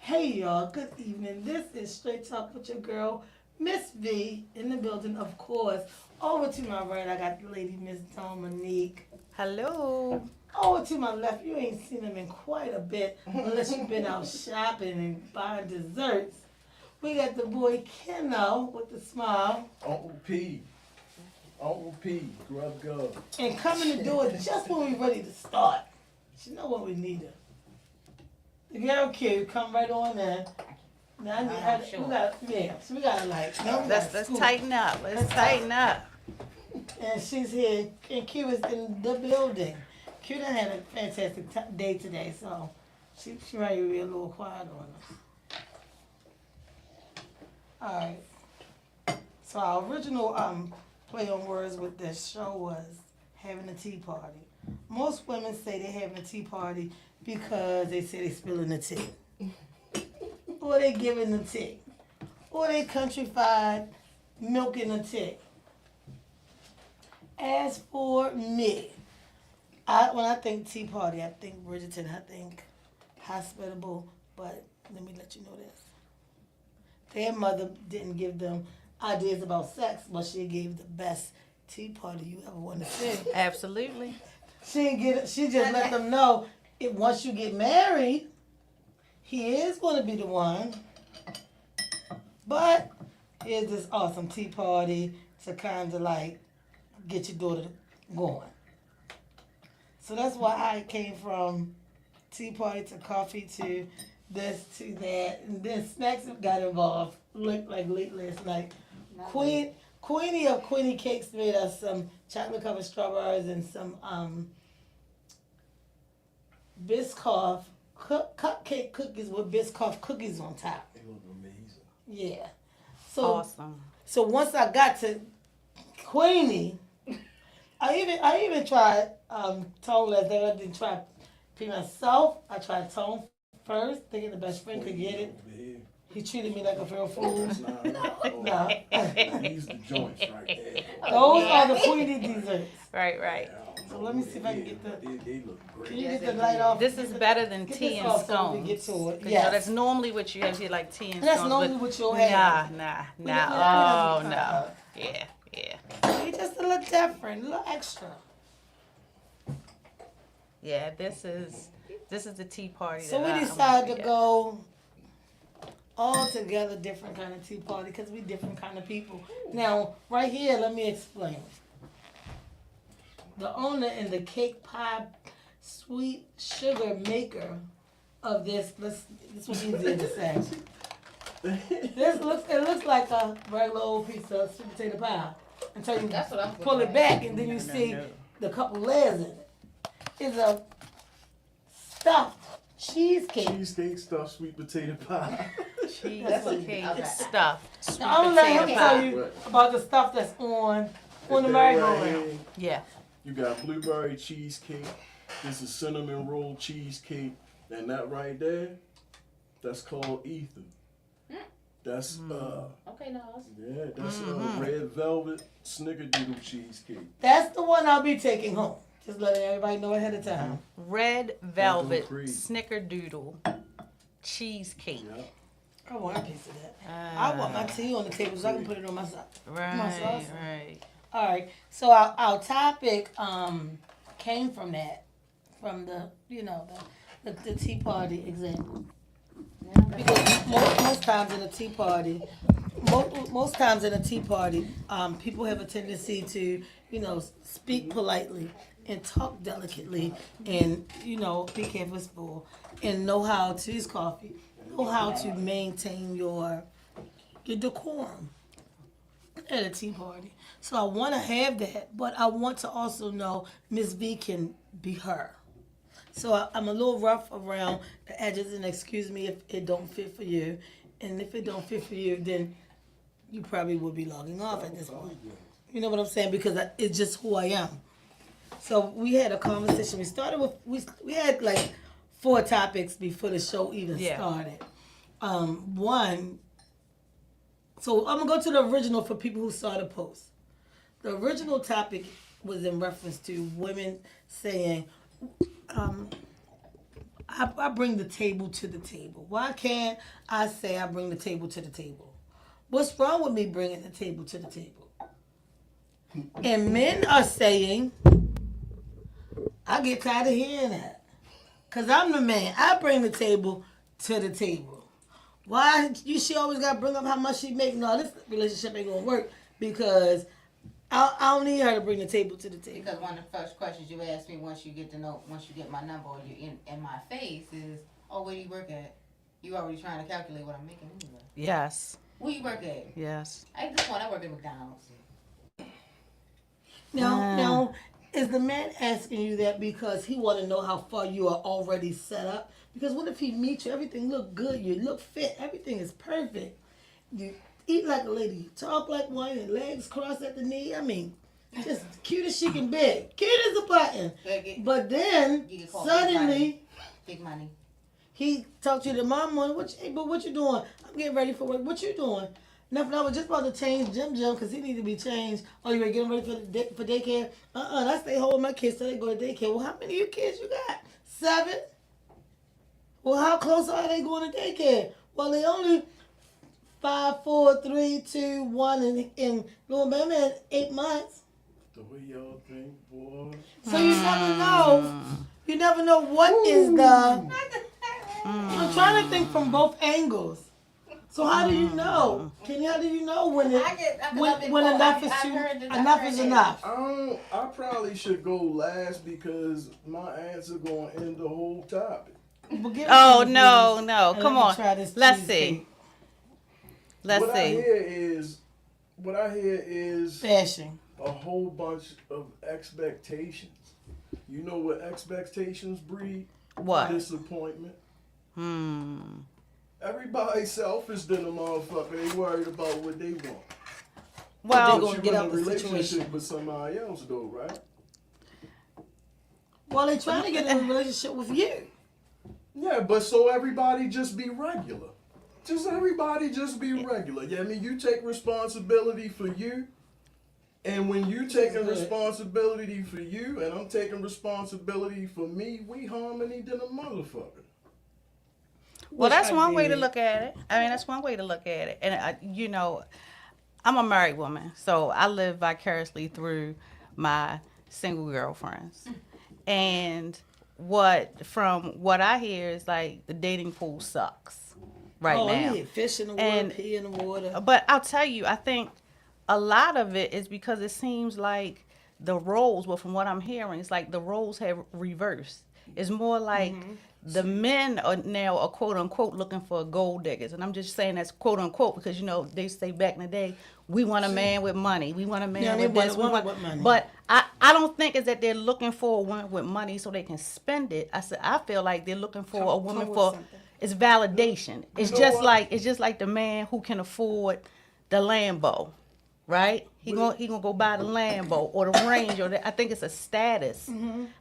Hey y'all, good evening. This is Straight Talk with your girl, Miss V, in the building, of course. Over to my right, I got the lady, Miss Dominique. Hello. Over to my left, you ain't seen them in quite a bit, unless you've been out shopping and buying desserts. We got the boy Keno with the smile. Uncle P. Uncle P. Grub Gub. And coming to do it just when we're ready to start. You know what we need her. The girl Q, come right on in. Now I need her. Sure. We gotta like. Let's tighten up. Let's tighten up. And she's here, and Q is in the building. Q done had a fantastic day today, so she ready to be a little quiet on us. All right. So our original play on words with this show was having a tea party. Most women say they're having a tea party because they say they're spilling the tea. Or they giving the tea. Or they countrified milking the tea. As for me, when I think tea party, I think Bridgerton, I think hospitable, but let me let you know this. Their mother didn't give them ideas about sex, but she gave the best tea party you ever want to see. Absolutely. She just let them know if once you get married, he is going to be the one. But here's this awesome tea party to kind of like get your daughter going. So that's why I came from tea party to coffee to this to that, and then snacks got involved. Looked like late last night. Queenie of Queenie Cakes made us some chocolate covered strawberries and some Biscoff cupcake cookies with Biscoff cookies on top. They look amazing. Yeah. So Awesome. So once I got to Queenie, I even tried tone last night. I didn't try pee myself. I tried tone first, thinking the best friend could get it. He treated me like a real fool. Nah. These the joints right there. Those are the Queenie desserts. Right. So let me see if I can get the. They look great. Can you get the light off? This is better than Get tea this and off so we scones. can get to it. 'Cause, Yes. that's normally what you have here, like tea and That's scones. normally but what you'll have. Nah. Oh, Oh, no. Yeah. It's just a little different, a little extra. Yeah, this is the tea party. So that we I decided want to go all together, different kind of tea party, because we different kind of people. Now, right here, let me explain. The owner and the cake pie sweet sugar maker of this was easier to say. It looks like a regular old piece of sweet potato pie until you pull it back and then you see the couple layers in it. It's a stuffed cheesecake. Cheesecake stuffed sweet potato pie. Cheesecake stuffed sweet Now, I'm gonna let him potato tell pie. you about the stuff that's on the Right merry-go-round. here, Yeah. you got blueberry cheesecake. This is cinnamon roll cheesecake. And that right there, that's called ether. That's Okay, no. yeah, that's red velvet snickerdoodle cheesecake. That's the one I'll be taking home. Just letting everybody know ahead of time. Red velvet Creed. snickerdoodle cheesecake. Yeah. I want a piece of that. I want my tea on the table so I can put it on my side. Right. All right. So our topic came from that, from the the tea party example. Because most times in a tea party, people have a tendency to speak politely and talk delicately and be careful for and know how to use coffee, know how to maintain your decorum at a tea party. So I want to have that, but I want to also know Miss V can be her. So I'm a little rough around the edges, and excuse me if it don't fit for you. And if it don't fit for you, then you probably will be logging off at this point. You know what I'm saying? Because it's just who I am. So we had a conversation. We started with, we had like 4 topics before the show even started. One, so I'm going to go to the original for people who saw the post. The original topic was in reference to women saying, I I bring the table to the table. Why can't I say I bring the table to the table? What's wrong with me bringing the table to the table? And men are saying, I get tired of hearing that. Because I'm the man. I bring the table to the table. Why she always got to bring up how much she make? No, this relationship ain't going to work because I don't need her to bring the table to the table. Because one of the first questions you ask me once you get my number or you're in my face is, oh, where do you work at? You already trying to calculate what I'm making anyway. Yes. Where you work at? Yes. At this point, I work at McDonald's. Now, is the man asking you that because he want to know how far you are already set up? Because what if he meets you, everything look good, you look fit, everything is perfect. You eat like a lady, you talk like one, your legs crossed at the knee. I mean, just cute as she can be, cute as a button. But then suddenly, big money. He talked to you tomorrow morning. What you doing? I'm getting ready for work. What you doing? Nothing. I was just about to change Jim because he need to be changed. Oh, you were getting ready for daycare? I stay home with my kids till they go to daycare. Well, how many of your kids you got? 7? Well, how close are they going to daycare? Well, they only 5, 4, 3, 2, 1, and little baby at 8 months. The way y'all think, boy. So you never know. You never know what is the. I'm trying to think from both angles. So how do you know? Kenny, how do you know when enough is enough? I probably should go last because my answer gonna end the whole topic. Oh no! Come on. Let's see. What I hear is fashion. A whole bunch of expectations. You know what expectations breed? What? Disappointment. Everybody's selfish than a motherfucker. They worried about what they want. Well, but you in a relationship with somebody else, though, right? Well, they trying to get in a relationship with you. Yeah, but so everybody just be regular. Everybody just be regular. Yeah, I mean, you take responsibility for you. And when you taking responsibility for you and I'm taking responsibility for me, we harmony than a motherfucker. Well, that's one way to look at it. I mean, that's one way to look at it. And, I'm a married woman, so I live vicariously through my single girlfriends. And from what I hear is like the dating pool sucks now. Oh, yeah, fish in the water, pee in the water. But I'll tell you, I think a lot of it is because it seems like the roles, well, from what I'm hearing, it's like the roles have reversed. It's more like the men are now, quote unquote, looking for gold diggers. And I'm just saying that's quote unquote because, they say back in the day, we want a man with money. We want a man with this. With money. But I don't think it's that they're looking for a woman with money so they can spend it. I feel like they're looking for a woman for, it's validation. It's just like the man who can afford the Lambo. Right? He gonna go buy the Lambo or the Range or I think it's a status.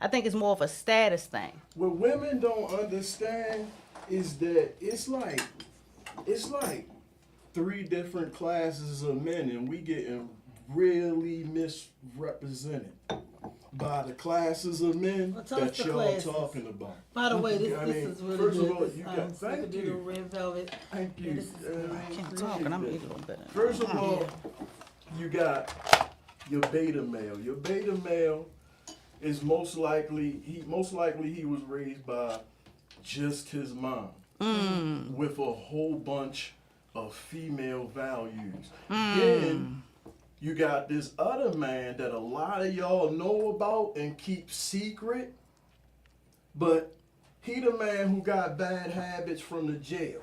I think it's more of a status thing. What women don't understand is that it's like 3 different classes of men and we getting really misrepresented by the classes of men that y'all talking about. By the way, this is really first good. Of all, you got thank you. Do the red velvet. Thank you. I can't talk and I'm eating a little bit. First of all, you got your beta male. Your beta male is most likely he was raised by just his mom with a whole bunch of female values. Then you got this other man that a lot of y'all know about and keep secret, but he the man who got bad habits from the jail.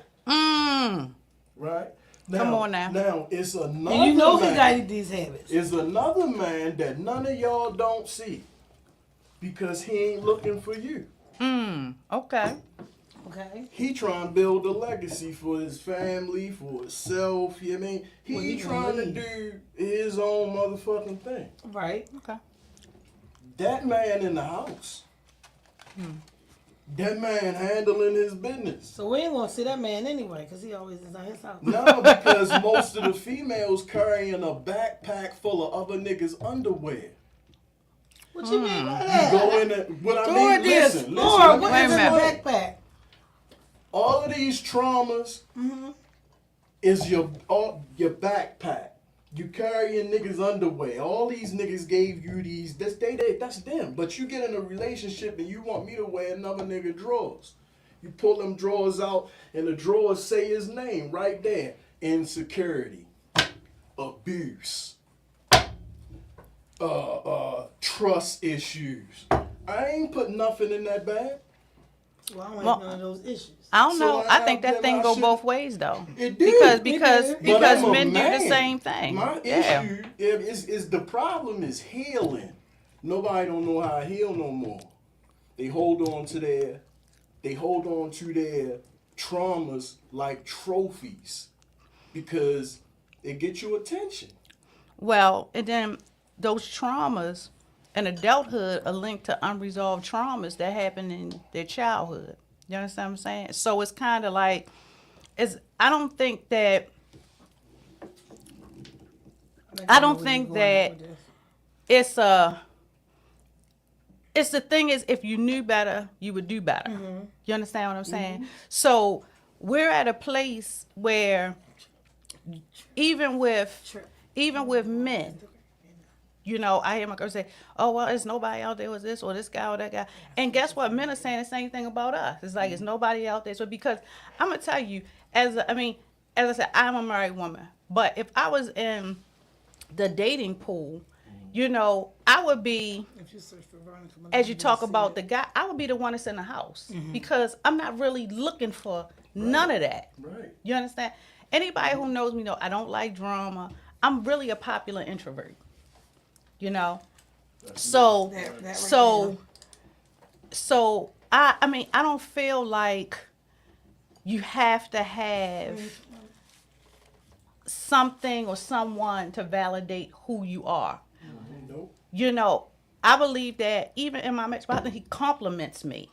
Right? Now, come on now. Now, it's another and man. He got these habits. It's another man that none of y'all don't see because he ain't looking for you. Okay. He trying to build a legacy for his family, for himself. You know what I mean? He trying to do his own motherfucking thing. Right. Okay. That man in the house. That man handling his business. So we ain't gonna see that man anyway, because he always is at his house. No, because most of the females carrying a backpack full of other niggas' underwear. What you mean by that? You go in there, what I mean, listen. What is in the backpack? of these traumas is your backpack. You carrying niggas underwear. All these niggas gave you these. That's them. But you get in a relationship and you want me to wear another nigga drawers. You pull them drawers out and the drawers say his name right there. Insecurity, abuse, trust issues. I ain't put nothing in that bag. Well, I don't have none of those issues. I don't So know. I think that thing go both ways though. It did. Because But I'm a men do the man. same thing. My Yeah. issue is the problem is healing. Nobody don't know how to heal no more. They hold on to their traumas like trophies because it gets you attention. Well, and then those traumas in adulthood are linked to unresolved traumas that happened in their childhood. You understand what I'm saying? So it's kind of like, I don't think that it's the thing is, if you knew better, you would do better. You understand what I'm saying? So we're at a place where even with men, you know, I hear my girl say, "Oh well, there's nobody out there with this or this guy or that guy." And guess what? Men are saying the same thing about us. It's like, it's nobody out there. So because I'm gonna tell you, as I said, I'm a married woman, but if I was in the dating pool, you know, I would be, If you search for Veronica, as you talk about the guy, I would be the one that's in the house because I'm not really looking for none of that. Right. You understand? Anybody who knows me know I don't like drama. I'm really a popular introvert. You know, so I don't feel like you have to have something or someone to validate who you are. Nope. You know, I believe that even in my marriage partner, he compliments me.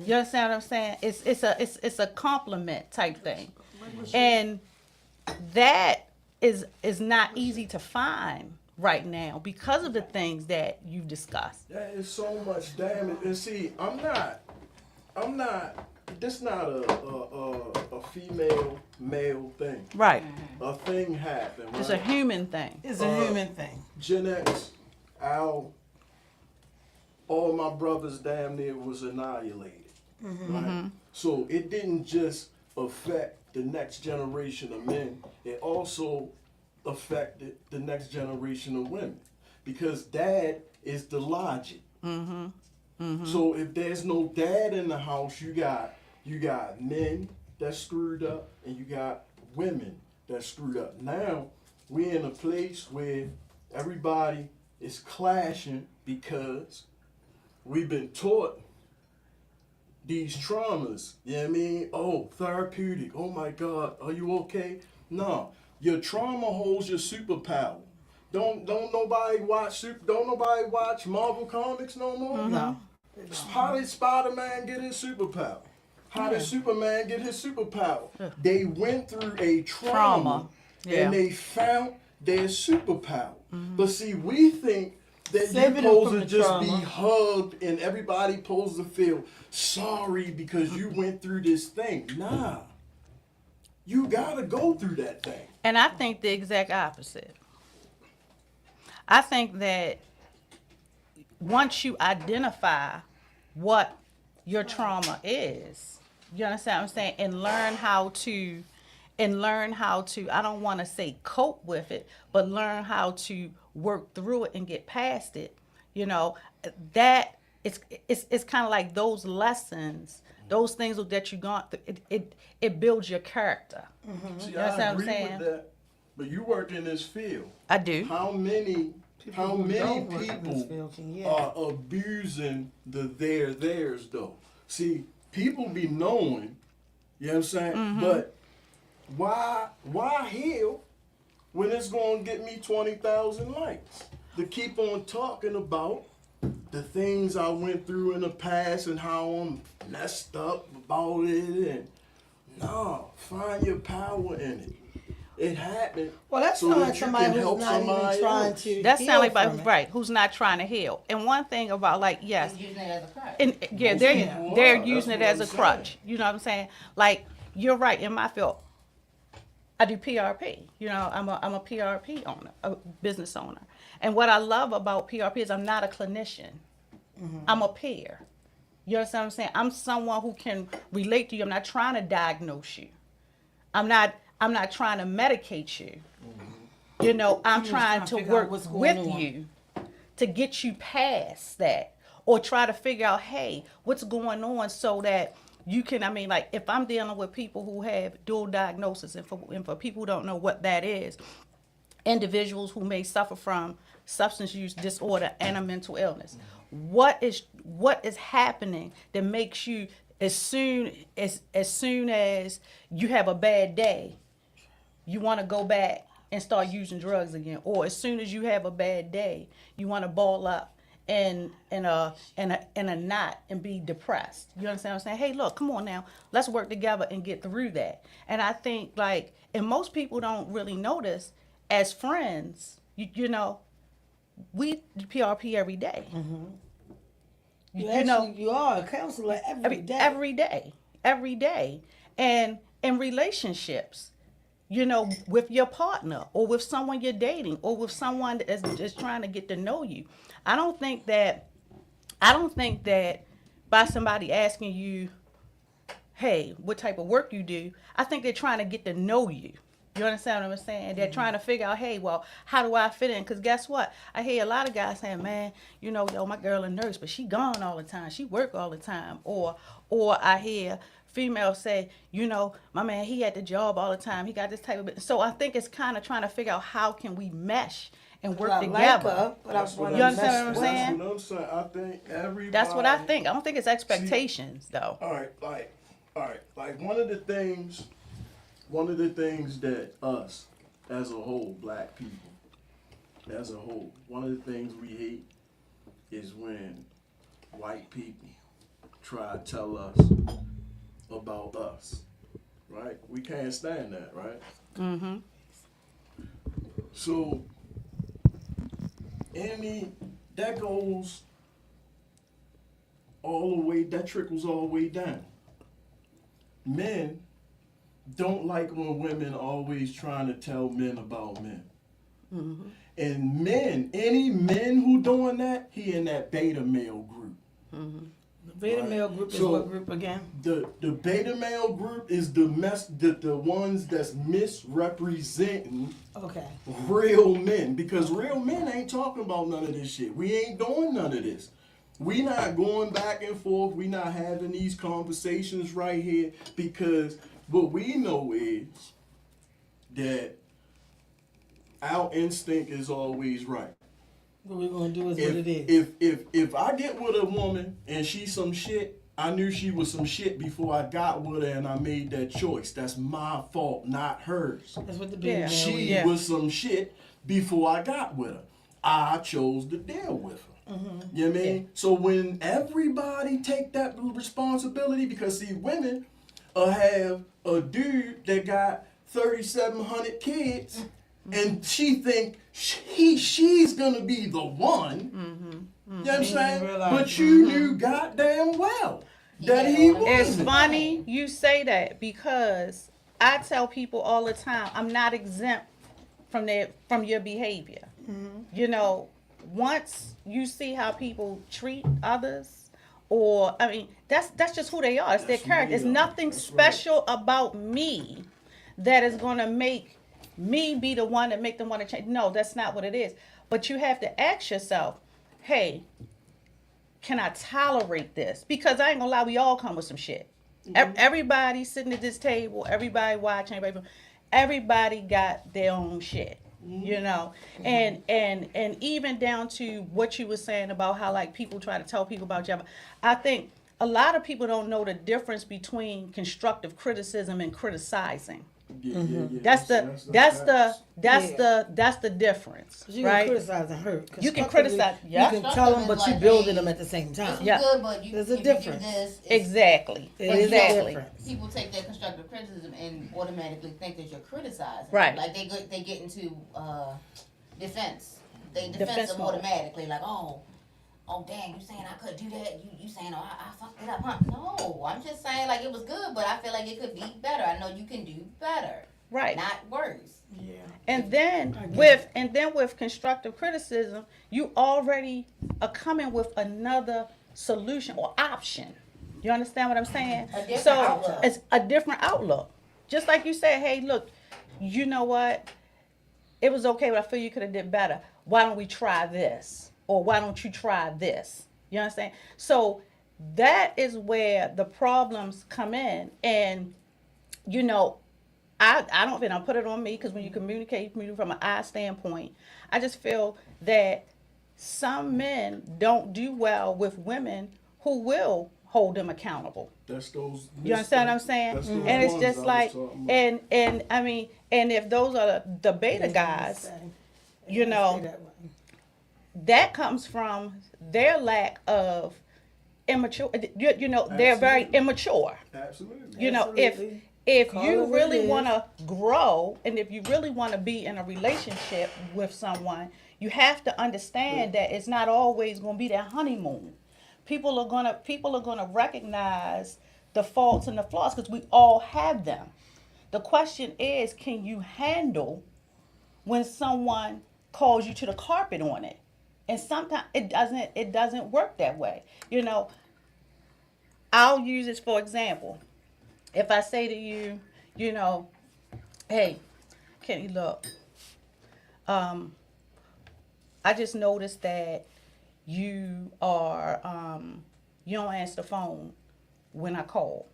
You understand what I'm saying? It's a compliment type thing, and that is not easy to find right now because of the things that you've discussed. That is so much damage. And see, I'm not. This not a female male thing. Right. A thing happened. Right? It's a human thing. It's a human thing. Gen X, Al, all my brothers damn near was annihilated. Right? So it didn't just affect the next generation of men. It also affected the next generation of women because dad is the logic. So if there's no dad in the house, you got men that's screwed up and you got women that's screwed up. Now we're in a place where everybody is clashing because we've been taught these traumas. You know what I mean? Oh, therapeutic. Oh my God, are you okay? No. Your trauma holds your superpower. Don't nobody watch Marvel comics no more? No. How did Spider-Man get his superpower? How did Superman get his superpower? They went through a trauma. Yeah. And they found their superpower. But see, we think that Saving you're them supposed from to the just be trauma. hugged and everybody supposed to feel sorry because you went through this thing. Nah. You gotta go through that thing. And I think the exact opposite. I think that once you identify what your trauma is, you understand what I'm saying, and learn how to, I don't want to say cope with it, but learn how to work through it and get past it, you know, that it's kind of like those lessons, those things that you gone through, it builds your character. See, You I understand what I'm agree saying? with that. But you work in this field. I do. How many Don't work in this people field can, are abusing the theirs though? See, people be knowing, you know what I'm saying? But why heal when it's gonna get me 20,000 likes? To keep on talking about the things I went through in the past and how I'm messed up about it, and no, find your power in it. It happened. Well, that's so not that you somebody can who's help not even somebody trying else. to. That heal sounds like from it. right, who's not trying to heal. And one thing about like yes, He's using it as a crutch. and yeah, Most they're people they're are. using it That's as a what I'm crutch. saying. You know what I'm saying? Like you're right. In my field, I do PRP. You know, I'm a PRP owner, a business owner. And what I love about PRP is I'm not a clinician. I'm a peer. You understand what I'm saying? I'm someone who can relate to you. I'm not trying to diagnose you. I'm not trying to medicate you. You know, I'm just trying trying to to figure out work what's going with on. you to get you past that or try to figure out, hey, what's going on so that you can, I mean, like if I'm dealing with people who have dual diagnosis and for people who don't know what that is, individuals who may suffer from substance use disorder and a mental illness. What is happening that makes you as soon as you have a bad day, you want to go back and start using drugs again, or as soon as you have a bad day, you want to ball up in a knot and be depressed. You understand what I'm saying? Hey, look, come on now, let's work together and get through that. And I think like, and most people don't really notice as friends, you know, we do PRP every day. You are a counselor every day. Every day, and in relationships, you know, with your partner or with someone you're dating or with someone that's just trying to get to know you. I don't think that by somebody asking you, hey, what type of work you do, I think they're trying to get to know you. You understand what I'm saying? They're trying to figure out, hey, well, how do I fit in? Because guess what? I hear a lot of guys saying, man, you know, yo, my girl a nurse, but she gone all the time. She work all the time. Or I hear females say, you know, my man, he at the job all the time. He got this type of. So I think it's kind of trying to figure out how can we mesh and work I together. like her, but That's I what want You to understand mess what I'm with her. saying? That's what I'm saying. I think everybody. That's what I think. I don't think it's expectations, though. All right. Like one of the things that us, as a whole, black people, as a whole, one of the things we hate is when white people try to tell us about us, right? We can't stand that, right? Mm-hmm. So, that goes all the way, that trickles all the way down. Men don't like when women always trying to tell men about men. Mm-hmm. And men, any men who doing that, he in that beta male group. Mm-hmm. The beta Right. male group is So- what group again? The beta male group is the ones that's misrepresenting Okay. real men, because real men ain't talking about none of this shit. We ain't doing none of this. We not going back and forth. We not having these conversations right here, because what we know is that our instinct is always right. What we're gonna do is what it is. If I get with a woman and she's some shit, I knew she was some shit before I got with her and I made that choice. That's my fault, not hers. That's what the beta Yeah. male She is. Yeah. was some shit before I got with her. I chose to deal with her. You know what I mean? So when everybody take that responsibility, because see, women have a dude that got 3,700 kids, and she think she's gonna be the one. You know what I'm saying? realize- But you knew goddamn well that he Yeah. was. It's funny you say that because I tell people all the time, I'm not exempt from your behavior. You know, once you see how people treat others, or I mean, that's just who they are. It's their That's who character. they It's are. nothing That's special about me that is gonna make me be the one that make them want to change. No, that's not what it is. But you have to ask yourself, hey, can I tolerate this? Because I ain't gonna lie, we all come with some shit. Everybody sitting at this table, everybody watching, everybody got their own shit. You know, and even down to what you were saying about how like people try to tell people about Java. I think a lot of people don't know the difference between constructive criticism and criticizing. Yeah. That's facts. the difference, You can right? criticize and hurt. You can Constructively, criticize, yeah. You can tell them, but you Like, building hey, them at the same This time. was Yeah. good, but There's a if difference. You do this, it's- Exactly. It is a Exactly. difference. People take that constructive criticism and automatically think that you're criticizing. Right. Like they get into defense. They Defense defense them mode. automatically. Like, oh dang, you saying I could do that? You saying I fucked it up? Huh? No, I'm just saying like it was good, but I feel like it could be better. I know you can do better, Right. not worse. Yeah. And then with constructive criticism, you already are coming with another solution or option. You understand what I'm saying? A different So outlook. it's a different outlook. Just like you said, hey, look, you know what? It was okay, but I feel you could have did better. Why don't we try this? Or why don't you try this? You understand? So that is where the problems come in. And, you know, I don't think I'll put it on me because when you communicate from an I standpoint, I just feel that some men don't do well with women who will hold them accountable. That's those. You understand what I'm saying? That's those And it's ones just I was like, talking about. and I mean, and if those are the beta guys, you know, that comes from their lack of immature. You know, they're very Absolutely. immature. Absolutely. You know, Absolutely. if Call you it what really it is. want to grow and if you really want to be in a relationship with someone, you have to understand that it's not always going to be that honeymoon. People are gonna recognize the faults and the flaws because we all have them. The question is, can you handle when someone calls you to the carpet on it? And sometimes it doesn't work that way. You know, I'll use this for example. If I say to you, you know, hey, Kenny, look, I just noticed that you are, you don't answer the phone when I call.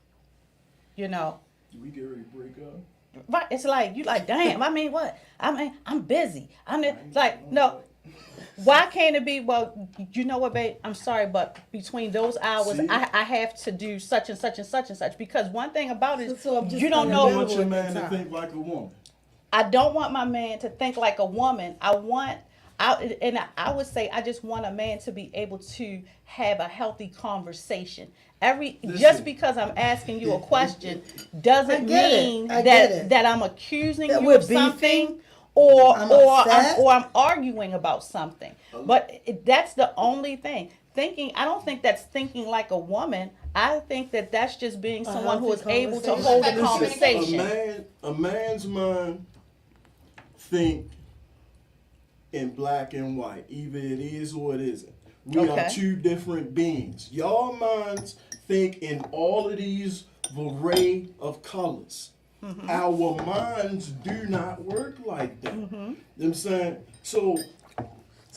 You know, We get ready to break up. right? It's like you like, damn. I mean, what? I mean, I'm busy. Like, no. Why can't it be? Well, you know what, babe? I'm sorry, but between those hours, See? I have to do such and such and such and such. Because one thing about it is, So I'm just you don't You know. want your at man that to time. think like a woman. I don't want my man to think like a woman. I would say I just want a man to be able to have a healthy conversation. Just Listen. because I'm asking you a question doesn't I get it. mean I get it. that I'm accusing That you we're of something beefing. or I'm or upset. I'm arguing about something. But that's the only thing. I don't think that's thinking like a woman. I think that that's just being someone who is healthy able to conversation. hold a Listen, conversation. A man's mind think in black and white. Either it is or it isn't. We Okay. are two different beings. Y'all minds think in all of these array of colors. Mm-hmm. Our minds do not work like that. Mm-hmm. You know what I'm saying? So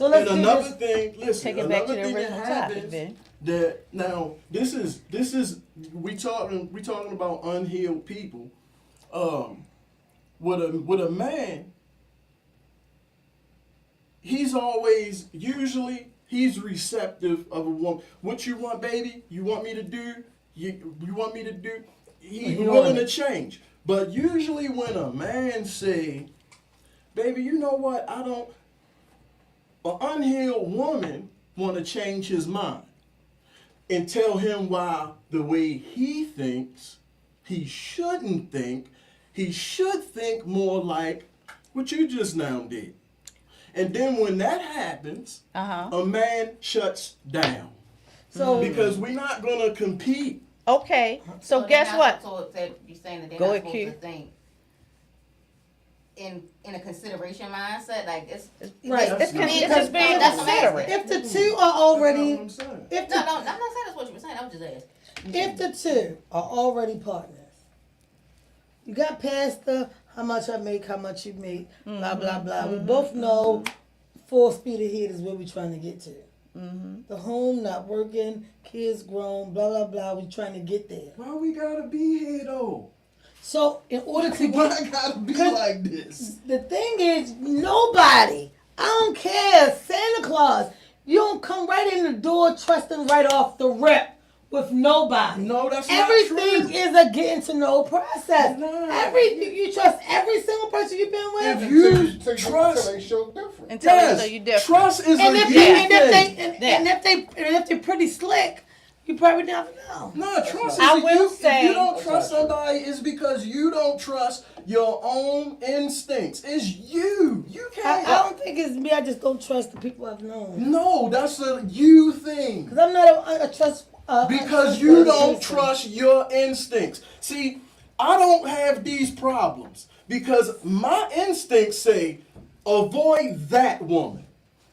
let's and do another this. thing, listen, Take it back to another the thing that original topic, happens Ben. that now this is we talking about unhealed people. With a man, he's receptive of a woman. What you want, baby? You want me to do? You want me to do? He's He willing on to it. change. But usually when a man say, baby, you know what? An unhealed woman want to change his mind and tell him why the way he thinks, he shouldn't think. He should think more like what you just now did. And then when that happens, a man shuts down. So Because we're not going to compete. Okay, so they're guess not- what? So that you're saying that they're Go not ahead, supposed Q. to think in a consideration mindset, like it's Right. It's That's just being that's what I'm considerate. if the two are already, That's not what I'm saying. if no, the, I'm not saying that's what you were saying. I was just asking. if the two are already partners, you got past the how much I make, how much you make, blah blah blah. We both know full speed ahead is where we're trying to get to. The home not working, kids grown, blah blah blah. We trying to get there. Why we gotta be here though? So in order to Why get I gotta be Cause- like this? the thing is, nobody. I don't care. Santa Claus. You don't come right in the door trusting right off the rip. with nobody. No, that's not Everything true. is a getting to know process. No. Everything you trust every single person you've been with. If you Until trust, they show different. Until yes, so you different. trust is and a if you they and if thing. they and if they're pretty slick, you probably never know. No, trust is I a will you. say- If you don't That's trust not true. somebody, it's because you don't trust your own instincts. It's you. You I can't. don't think it's me. I just don't trust the people I've known. No, that's a you thing. Cause I'm not a trust. Because you don't trust your instincts. See, I don't have these problems because my instincts say avoid that woman,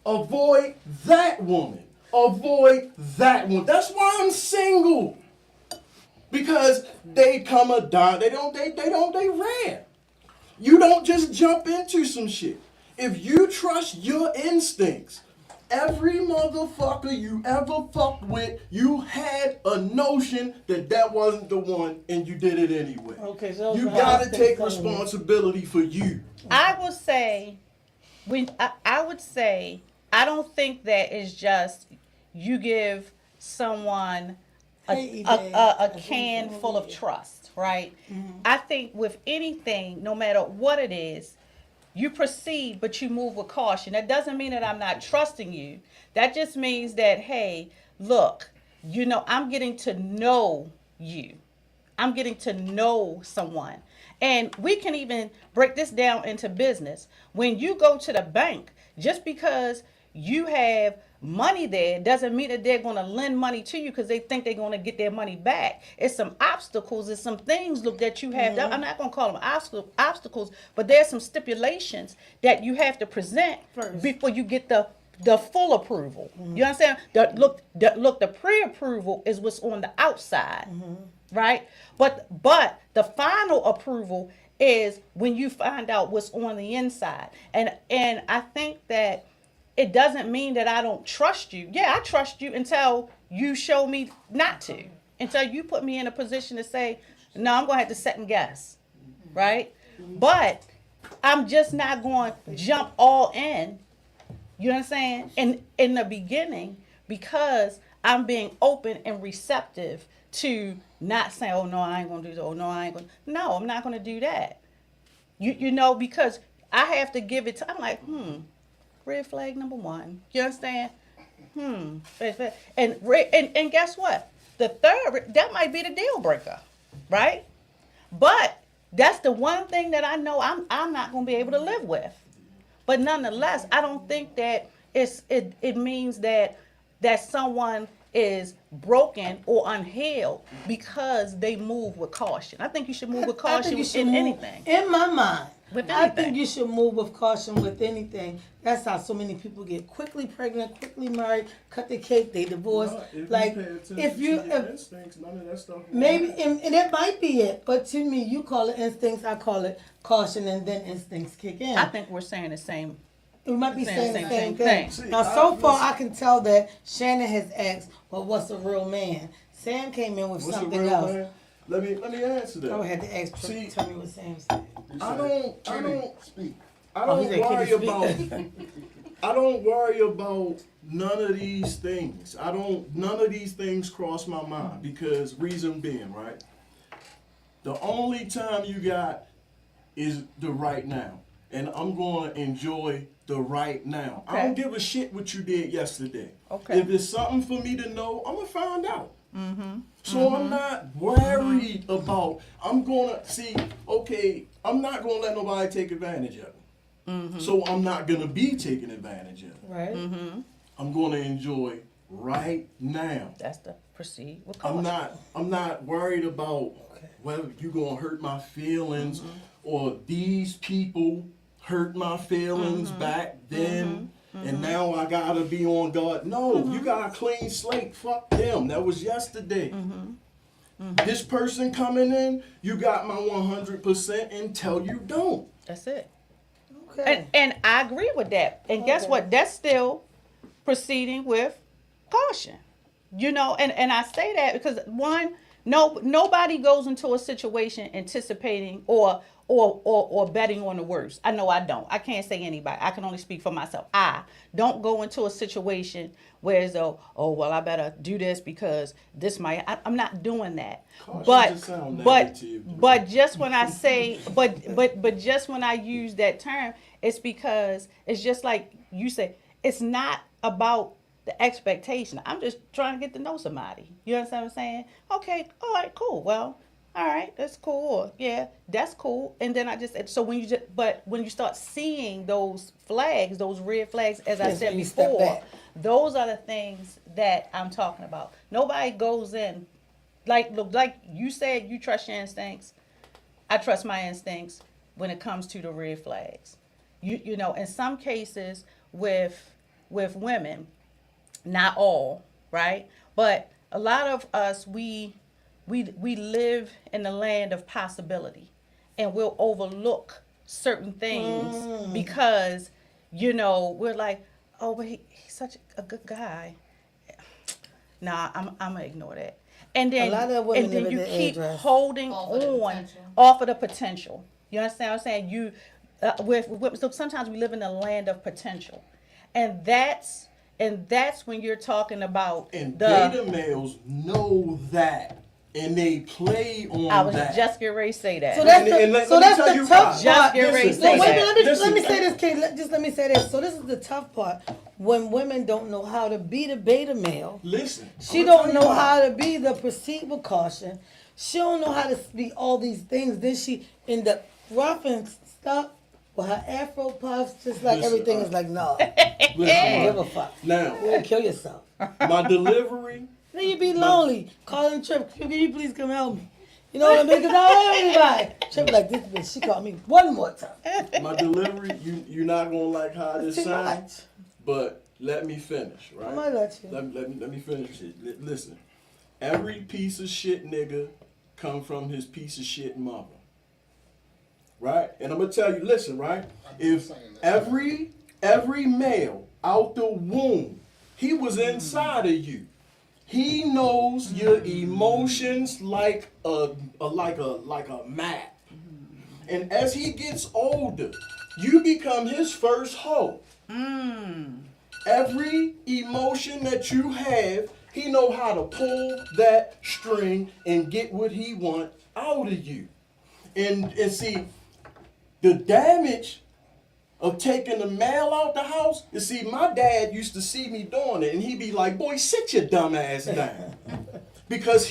avoid that woman, avoid that one. That's why I'm single. Because they come a dime. They rare. You don't just jump into some shit. If you trust your instincts, every motherfucker you ever fucked with, you had a notion that wasn't the one, and you did it anyway. Okay, so You how gotta things take done. responsibility for you. I will say, I would say, I don't think that it's just you give someone Hey, a can full of trust, right? I think with anything, no matter what it is, you proceed, but you move with caution. That doesn't mean that I'm not trusting you. That just means that, hey, look, I'm getting to know you. I'm getting to know someone. And we can even break this down into business. When you go to the bank, just because you have money there doesn't mean that they're going to lend money to you because they think they're going to get their money back. It's some obstacles. It's some things, look, that you have. I'm not going to call them obstacles, but there's some stipulations that you have to present First. before you get the full approval. You understand? The pre-approval is what's on the outside, right? But the final approval is when you find out what's on the inside. And I think that it doesn't mean that I don't trust you. Yeah, I trust you until you show me not to. Until you put me in a position to say, no, I'm going to have to second guess, right? But I'm just not going to jump all in. You understand? And in the beginning, because I'm being open and receptive to not saying, oh, no, I ain't going to do that. Oh, no, I ain't going to. No, I'm not going to do that. Because I have to give it to, I'm like, red flag number one. You understand? Red flag. And guess what? The third, that might be the deal breaker, right? But that's the one thing that I know I'm not going to be able to live with. But nonetheless, I don't think that it means that someone is broken or unhealed because they move with caution. I think you should move with I think caution you should in move, anything. in my mind, With I anything. think you should move with caution with anything. That's how so many people get quickly pregnant, quickly married, cut the cake, they divorce. Like if you instincts, none of that stuff. maybe and it might be it, but to me, you call it instincts, I call it caution, and then instincts kick in. I think we're saying the same. We might be saying the same thing. See, Now, so far, I can tell that Shannon has asked, well, what's a real man? Sam came in with What's a something real else. man? Let me answer that. I had to ask, See, tell me what Sam said. I don't Speak. I Oh, he don't said, "Can worry you about speak?" I don't worry about none of these things. None of these things cross my mind because reason being, right? The only time you got is the right now. And I'm going to enjoy the right now. I don't Okay. give a shit what you did yesterday. Okay. If it's something for me to know, I'm going to find out. So I'm not worried about, I'm going to see, okay, I'm not going to let nobody take advantage of it. So I'm not going to be taken advantage of. Right? I'm going to enjoy right now. That's the proceed with caution. I'm not worried about whether you're going to hurt my feelings or these people hurt my feelings back then. And now I gotta be on guard. No, you got a clean slate. Fuck them. That was yesterday. This person coming in, you got my 100% until you don't. That's it. Okay. And I agree with that. And guess what? That's still proceeding with caution. And I say that because one, Nobody goes into a situation anticipating or betting on the worst. I know I don't. I can't say anybody. I can only speak for myself. I don't go into a situation where as though, oh well, I better do this because this might. I'm not doing that. Caution But just sound but negative, but just when I say but just when I use that term, it's because it's just like you say. It's not about the expectation. I'm just trying to get to know somebody. You understand what I'm saying? Okay, all right, cool. Well, all right, that's cool. Or, yeah, that's cool. And then I just so when you start seeing those flags, those red flags, as I Yes, said when you step before, back. those are the things that I'm talking about. Nobody goes in like you said. You trust your instincts. I trust my instincts when it comes to the red flags. You know, in some cases with women, not all, right? But a lot of us we live in the land of possibility, and we'll overlook certain things because we're like, oh, but he's such a good guy. Nah, I'm gonna ignore that. And A then lot of women and then live at you their keep address. holding Off of the on potential. off of the potential. You understand what I'm saying? So sometimes we live in a land of potential, and that's when you're talking about And the. beta males know that, and they play on I was that. just getting ready to say that. So that's And let me that's tell the you tough why. Just part. get ready to Listen, say No, wait a that. minute. listen. Let me say this, Kate. Just let me say this. So this is the tough part. When women don't know how to be the beta male, Listen, she I'ma tell don't you know why. how to be the proceed with caution. She don't know how to be all these things. Then she end up rough and stuff with her afro puffs, just like Listen, everything is like, no, Listen, I don't give a right. fuck. Now, You will kill yourself. my delivery, Then you be lonely. Calling Trip, can you please come help me? You know what I mean? Because I don't have anybody. Trip like, this bitch, she called me one more time. my delivery, you're not gonna like how It's this too much. sounds, but let me finish, right? I might let you. Let me finish it. Listen, every piece of shit nigga come from his piece of shit mother, right? And I'm gonna tell you, listen, right? If every male out the womb, he was inside of you. He knows your emotions like a map. And as he gets older, you become his first hoe. Every emotion that you have, he know how to pull that string and get what he want out of you. And see, the damage of taking the mail out the house, you see, my dad used to see me doing it, and he'd be like, boy, sit your dumb ass down. Because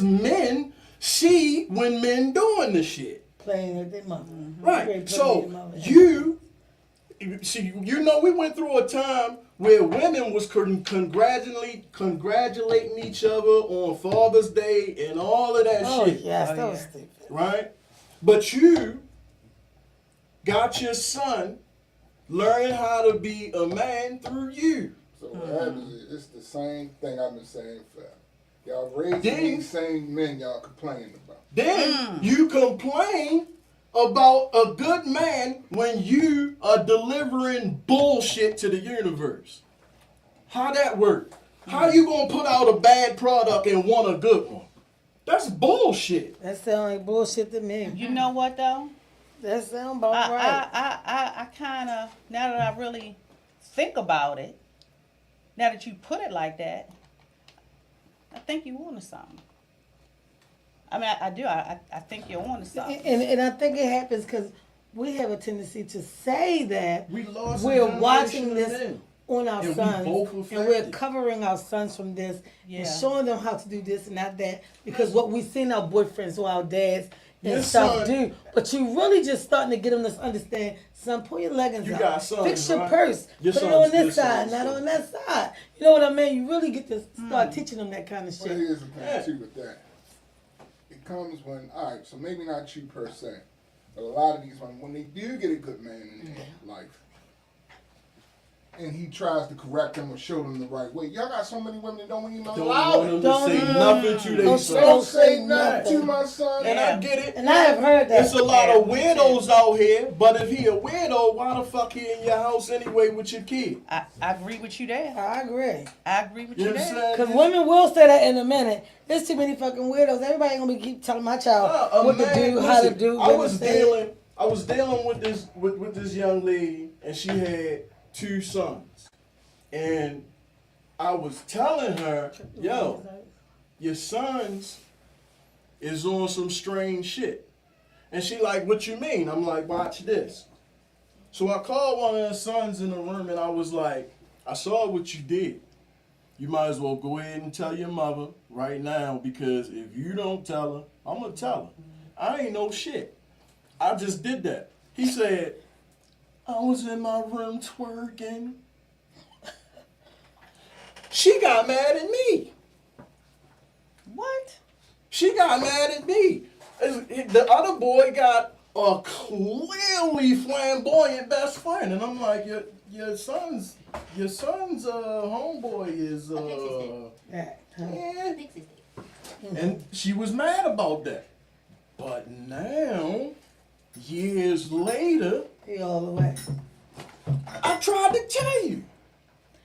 men see when men doing the shit. Playing with their mother. Right. Playing with So their mother. we went through a time where women was congratulating each other on Father's Day and all of that Oh, shit. yes, that was stupid. Right? But you got your son learning how to be a man through you. So what happens is it's the same thing I've been saying forever. Y'all raising Then- these same men y'all complaining about. Then you complain about a good man when you are delivering bullshit to the universe. How that work? How you gonna put out a bad product and want a good one? That's bullshit. That sound like bullshit to me. You know what though? That sound about right. I kind of, now that I really think about it, now that you put it like that, I think you on to something. I mean, I do. I think you're on to something. And I think it happens because we have a tendency to say that We lost a we're generation watching of this men. on our And we sons, both and we're affected. covering our sons from this Yeah. and showing them how to do this and not that because what we seen our boyfriends or our dads and Your stuff son- do. But you really just starting to get them to understand, son, pull your leggings You out. got sons, Fix your right? purse. Your Put it sons- on this your side, sons not do. on that side. You know what I mean? You really get to start teaching them that kind of But shit. here's the thing too with that. It comes when, alright, so maybe not you per se, but a lot of these women, when they do get a good man in their life, and he tries to correct them or show them the right way. Y'all got so many women that don't even Don't allow want it. them to say nothing to their Don't son. Don't say nothing to my son. And I get it. And I have heard that. There's a lot of weirdos out here, but if he a weirdo, why the fuck he in your house anyway with your kid? I agree with you there. I agree. I agree with You you know what I'm there. saying? Because women will say that in a minute. There's too many fucking weirdos. Everybody gonna be keep telling my child A what to man- do, how to listen, do. I when was to say it. dealing with this young lady, and she had 2 sons, and I was telling her, yo, your sons is on some strange shit. And she like, what you mean? I'm like, watch this. So I called one of her sons in the room, and I was like, I saw what you did. You might as well go ahead and tell your mother right now, because if you don't tell her, I'm gonna tell her. I ain't no shit. I just did that. He said, I was in my room twerking. She got mad at me. What? She got mad at me. The other boy got a clearly flamboyant best friend, and I'm like, your son's homeboy is That, huh? yeah. Fix it. And she was mad about that. But now, years later, He all the way. I tried to tell you.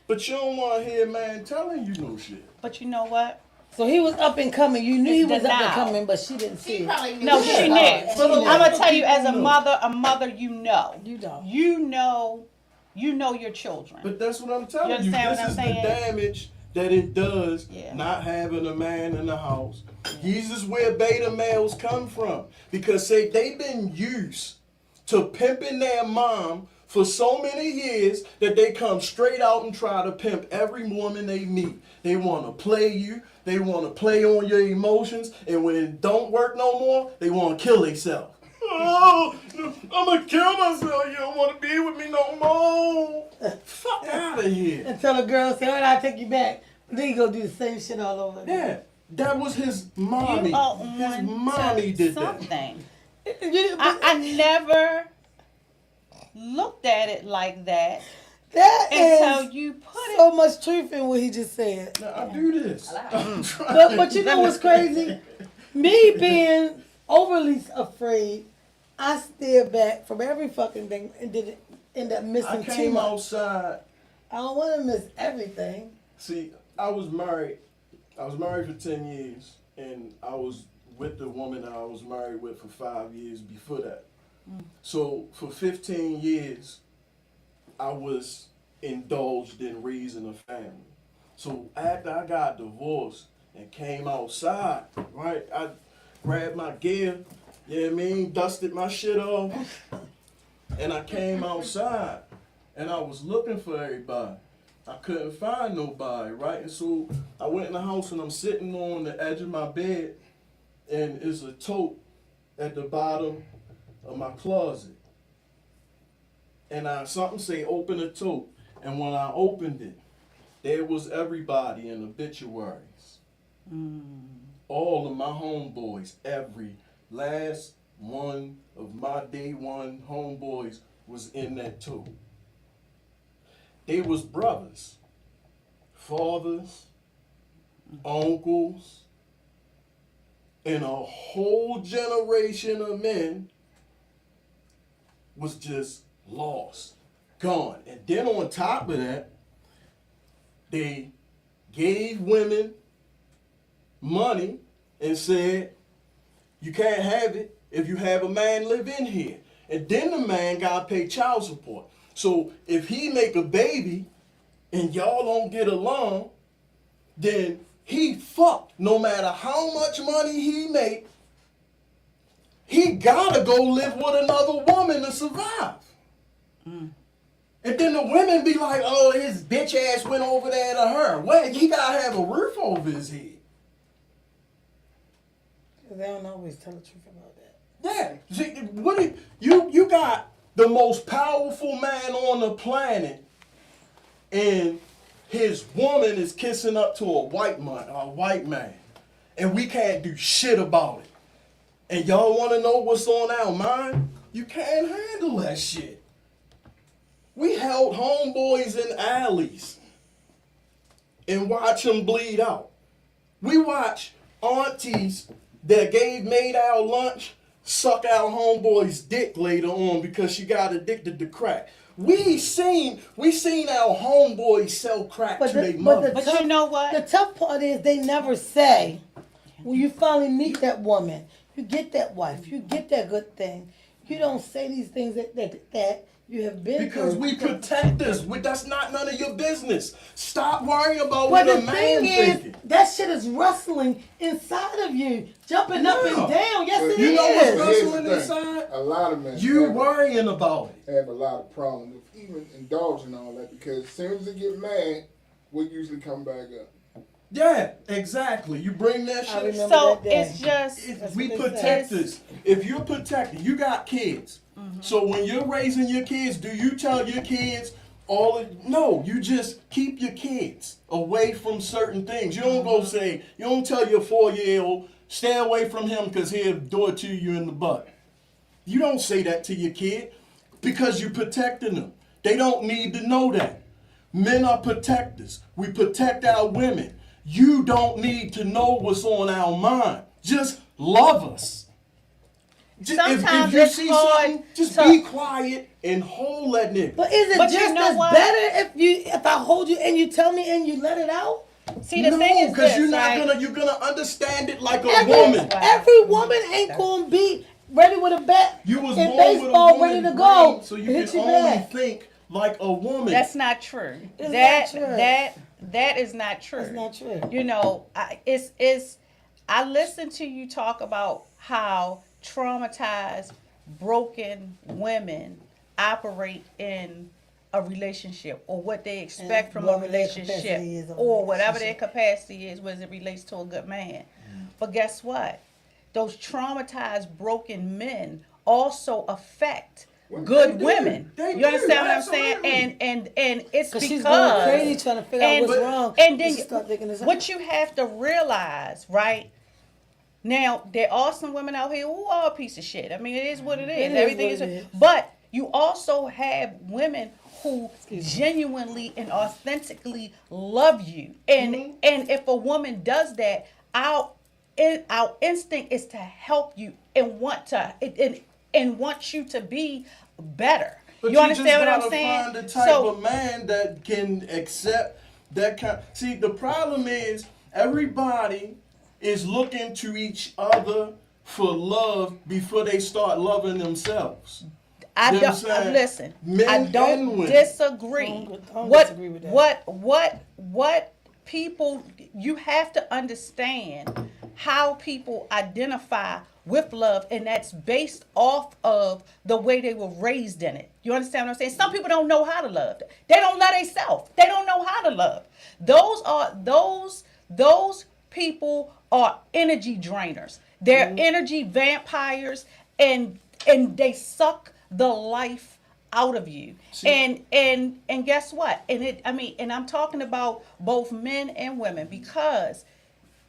But you don't want to hear a man telling you no shit. But you know what? So he was up and coming. You knew he It's was up and denial. coming, but she didn't see She it. probably knew. No, it. she knew. But a lot I'm gonna of tell you, as a people mother, you know. You don't. You know your children. But that's what I'm telling You you. understand This what is I'm the saying? damage that it does Yeah. not having a man in the house. This is where beta males come from. Because say they've been used to pimping their mom for so many years that they come straight out and try to pimp every woman they meet. They want to play you. They want to play on your emotions. And when it don't work no more, they want to kill themselves. Oh, I'm going to kill myself. You don't want to be with me no more. Fuck out of here. Until the girl say, all right, I'll take you back. But then you go do the same shit all over again. Yeah, that was his mommy. You are His on mommy to did that. something. You- I never looked at it like that That until is you put so much truth in what he just said. Now, I do this. I like I'm trying But you know what's crazy? Me being overly afraid, I steered back from every fucking thing and didn't end up I missing too came much. outside. I don't want to miss everything. See, I was married. I was married for 10 years, and I was with the woman that I was married with for 5 years before that. So for 15 years, I was indulged in raising a family. So after I got divorced and came outside, right, I grabbed my gear, you know what I mean, dusted my shit off, and I came outside, and I was looking for everybody. I couldn't find nobody, right? And so I went in the house, and I'm sitting on the edge of my bed, and there's a tote at the bottom of my closet. And something say open the tote. And when I opened it, there was everybody in obituaries. All of my homeboys, every last one of my day one homeboys was in that tote. They was brothers, fathers, uncles, and a whole generation of men was just lost, gone. And then on top of that, they gave women money and said, you can't have it if you have a man live in here. And then the man got to pay child support. So if he make a baby and y'all don't get along, then he fucked. No matter how much money he make, he gotta go live with another woman to survive. And then the women be like, oh, his bitch ass went over there to her. Well, he gotta have a roof over his head. They don't always tell the truth about that. Yeah. See, you got the most powerful man on the planet, and his woman is kissing up to a white man, and we can't do shit about it. And y'all want to know what's on our mind? You can't handle that shit. We held homeboys in alleys and watch them bleed out. We watch aunties that made our lunch suck our homeboy's dick later on because she got addicted to crack. We seen our homeboys sell crack to their mother. But you know what? The tough part is they never say, when you finally meet that woman, you get that wife, you get that good thing. You don't say these things that you have been Because through. we protect this. That's not none of your business. Stop worrying about But what the a man thing is, thinking. that shit is rustling inside of you, jumping up and Yeah. down. Yes, But it You know what's is. Here's the wrestling thing. inside? A lot of men You worrying about it. have a lot of problems with even indulging all that because as soon as they get mad, we usually come back up. Yeah, exactly. You bring that I shit. remember So that day. it's just If we what they protect say. this. If you're protected, you got kids. So when you're raising your kids, do you tell your kids no, you just keep your kids away from certain things. You don't go say, you don't tell your 4-year-old, stay away from him because he'll do it to you in the butt. You don't say that to your kid because you're protecting them. They don't need to know that. Men are protectors. We protect our women. You don't need to know what's on our mind. Just love us. Sometimes if you it's see hard something, just to- be quiet and hold that nigga. But is it But you just know as what? better if I hold you and you tell me and you let it out? see the no, thing is because this, you're not right? you're gonna understand it like a Every, woman. every woman ain't gonna be ready with a bat You was in born with a baseball, woman ready to brain, go. so and you hit can you only back. think like a woman. That's not true. It's that not true. that is not true. That's not true. You know, I listen to you talk about how traumatized, broken women operate in a relationship or what they expect And from a whatever their relationship capacity is of a or whatever their relationship. capacity is as it relates to a good man. But guess what? Those traumatized, broken men also affect good they do. women. They You do, understand what I'm saying? absolutely. And it's Cause because she's going crazy trying to figure out what's wrong. and then she start thinking this what you have to realize, right? Now there are some women out here who are a piece of shit. I mean, it is what it is. It is Everything what is. it is. But you also have women who genuinely and authentically love you, and if a woman does that, our instinct is to help you and want you to be better. But you understand what I'm just saying? gotta find the type of man that can accept that kind. See, the problem is everybody is looking to each other for love before they start loving themselves. I You know what don't I'm saying? listen. Men I and don't women. disagree. I don't disagree with that. What people, you have to understand how people identify with love, and that's based off of the way they were raised in it. You understand what I'm saying? Some people don't know how to love. They don't love themselves. They don't know how to love. Those people are energy drainers. They're energy vampires, and they suck the life out of you. See- And guess what? And I'm talking about both men and women because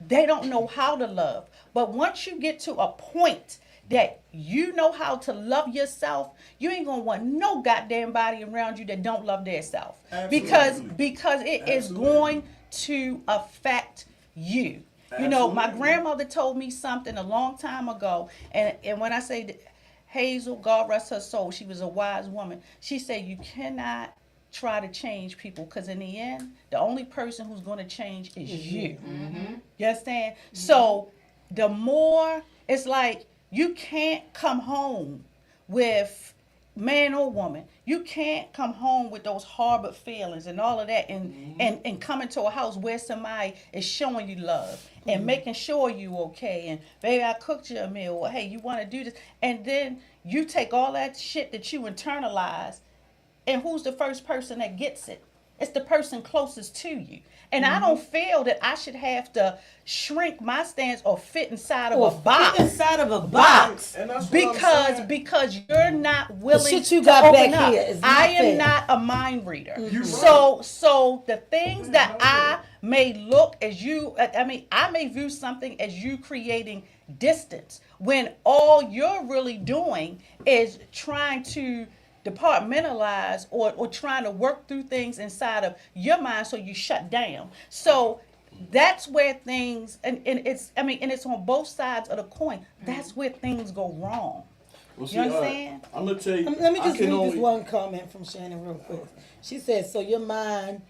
they don't know how to love. But once you get to a point that you know how to love yourself, you ain't gonna want no goddamn body around you that don't love their self. Because it is Absolutely. going to affect you. You know, my Absolutely. grandmother told me something a long time ago, and when I say that, Hazel, God rest her soul, she was a wise woman. She said you cannot try to change people because in the end, the only person who's going to change is you. You understand? So the more, it's like you can't come home with, man or woman, you can't come home with those harbored feelings and all of that and come into a house where somebody is showing you love and making sure you okay and baby, I cooked you a meal, or hey, you want to do this, and then you take all that shit that you internalize, and who's the first person that gets it? It's the person closest to you. And I don't feel that I should have to shrink my stance or fit inside of Or a box. fit inside of a box. And that's what I'm saying. Because you're not willing shit you to got open back up. here is not I am fair. not a mind reader. You're So the things that I may look as you, I may view something as you creating distance when all you're really doing is trying to departmentalize or trying to work through things inside of your mind, so you shut down. So that's where things and it's and it's on both sides of the coin. That's where things go wrong. Well, You understand? I'm gonna tell you. Let me I just can read only, this one comment from Shannon real quick. She said, so your mind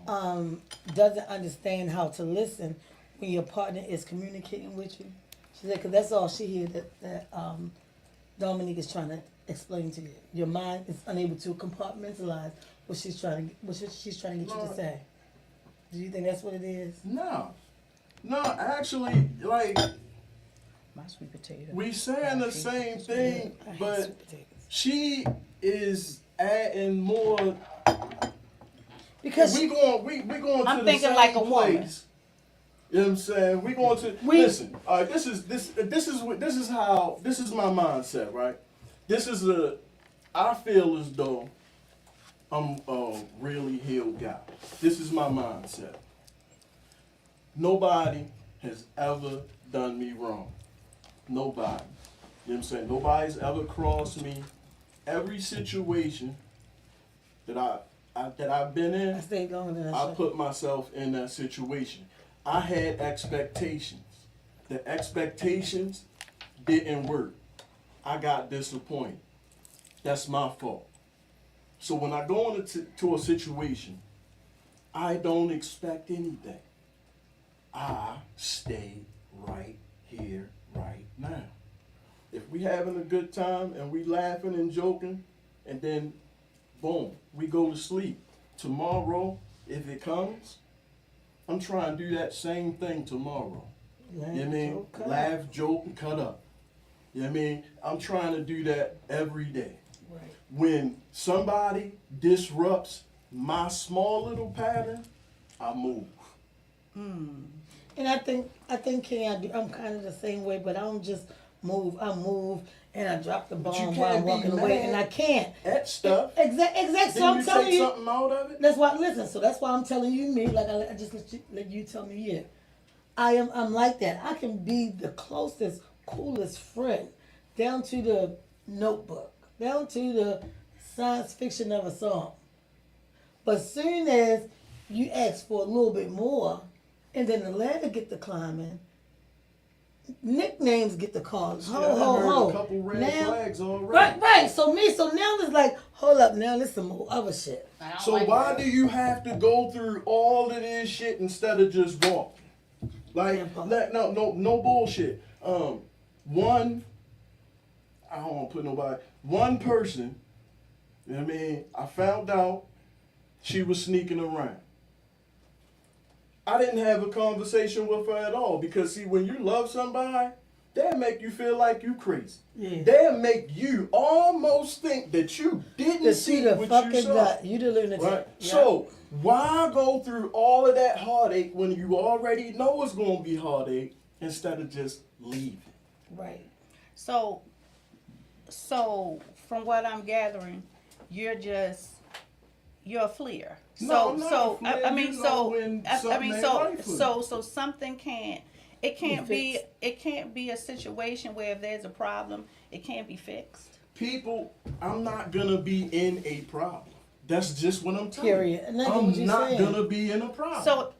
doesn't understand how to listen when your partner is communicating with you. She said, because that's all she heard that Dominique is trying to explain to you. Your mind is unable to compartmentalize what she's trying to get you to say. Do you think that's what it is? No, actually, like My sweet potato. we saying the same thing, I hate but sweet potatoes. she is adding more. Because We going I'm to the thinking same like a woman. place. You know what I'm saying? We going to listen. All right, this is my mindset, right? I feel as though I'm a really healed guy. This is my mindset. Nobody has ever done me wrong. Nobody. You know what I'm saying? Nobody's ever crossed me. Every situation that I've been in, I stayed longer than I I should. put myself in that situation. I had expectations. The expectations didn't work. I got disappointed. That's my fault. So when I go into a situation, I don't expect anything. I stay right here, right now. If we having a good time and we laughing and joking, and then boom, we go to sleep. Tomorrow, if it comes, I'm trying to do that same thing tomorrow. You know what I mean? Joke, cut Laugh, up. joke, and cut up. You know what I mean? I'm trying to do that every day. Right. When somebody disrupts my small little pattern, I move. And I think Kenny, I'm kind of the same way, but I don't just move. I move and I drop the you bomb while I'm can't be walking away, mad and I can't. At stuff, Exactly. So then I'm you telling take you. something out of it. That's why. Listen. So that's why I'm telling you me. Like I just let you tell me. Yeah, I'm like that. I can be the closest, coolest friend, down to the Notebook, down to the science fiction of a song. But soon as you ask for a little bit more, and then the ladder get to climbing, nicknames get to calling. See, Ho I ho heard ho. a couple red Now, flags already. right. So now it's like, hold up. Now there's some more other shit. I don't So like why that. do you have to go through all of this shit instead of just walking? Like, no bullshit. One, I don't want to put nobody. One person, you know what I mean? I found out she was sneaking around. I didn't have a conversation with her at all because see, when you love somebody, they'll make you feel like you crazy. Yeah. They'll make you almost think that you didn't The see the what you fucking saw. dot. You the lunatic. Right. Yeah. So why go through all of that heartache when you already know it's gonna be heartache instead of just leaving? Right. So from what I'm gathering, you're a fleer. No, I'm not a fleer. I mean, You know when something ain't right for you. so something can't be a situation where if there's a problem, it can't be fixed. People, I'm not gonna be in a problem. That's just what I'm telling Period. And you. that's what I'm you're not saying. gonna be in a problem. So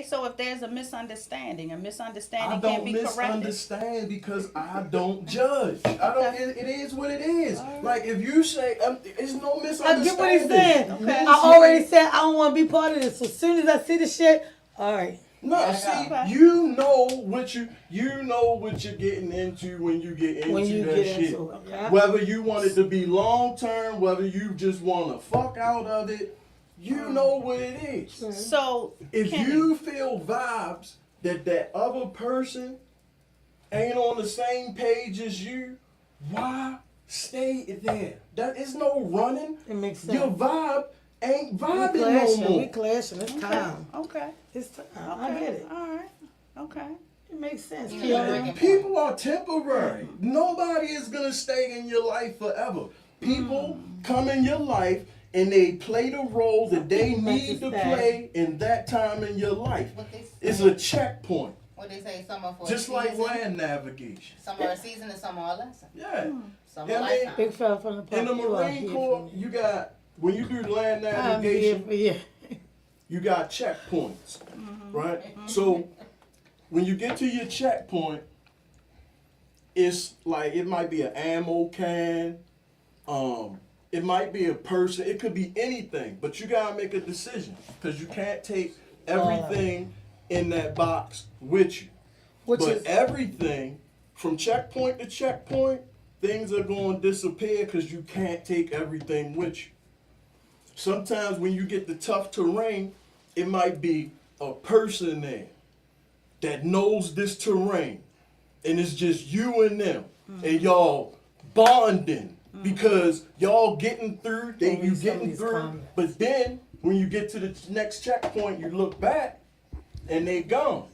so if there's a misunderstanding I can't don't be corrected. misunderstand because I don't judge. I don't. It is what it is. Like if you say, it's no I misunderstanding. get what he's saying. Okay. I already said I don't want to be part of this. So as soon as I see the shit, all right. No, Yeah, see, okay. you know what you're getting into when you get into When you that get shit. into it. Yeah. Whether you want it to be long term, whether you just want to fuck out of it, you know what it is. So If Kenny, you feel vibes that other person ain't on the same page as you, why stay there? There is no running. It makes sense. Your vibe ain't We vibing no clashing. more. We clashing. It's time. okay. It's time. Okay. I get it. All right. Okay. It makes sense. You Kiara. know, People are temporary. Nobody is gonna stay in your life forever. People come in your life and they play the role that they People need to like to stay. play in that time in your life. What they It's say. a checkpoint. What they say, some are for Just a like season, land navigation. some are a season, and some are a lesson. Yeah. Some Yeah, are I mean, lifetime. Big fella from the park. In the you are Marine here Corps, for me. you got, when you do land I'm here navigation, for you. you got checkpoints, right? So when you get to your checkpoint, it's like it might be an ammo can, it might be a person, it could be anything, but you gotta make a decision because you can't take everything in that box with you. Which But is everything from checkpoint to checkpoint, things are going to disappear because you can't take everything with you. Sometimes when you get the tough terrain, it might be a person there that knows this terrain, and it's just you and them, and y'all bonding because y'all getting through, Don't you read some of getting these through. comments. But then when you get to the next checkpoint, you look back, and they gone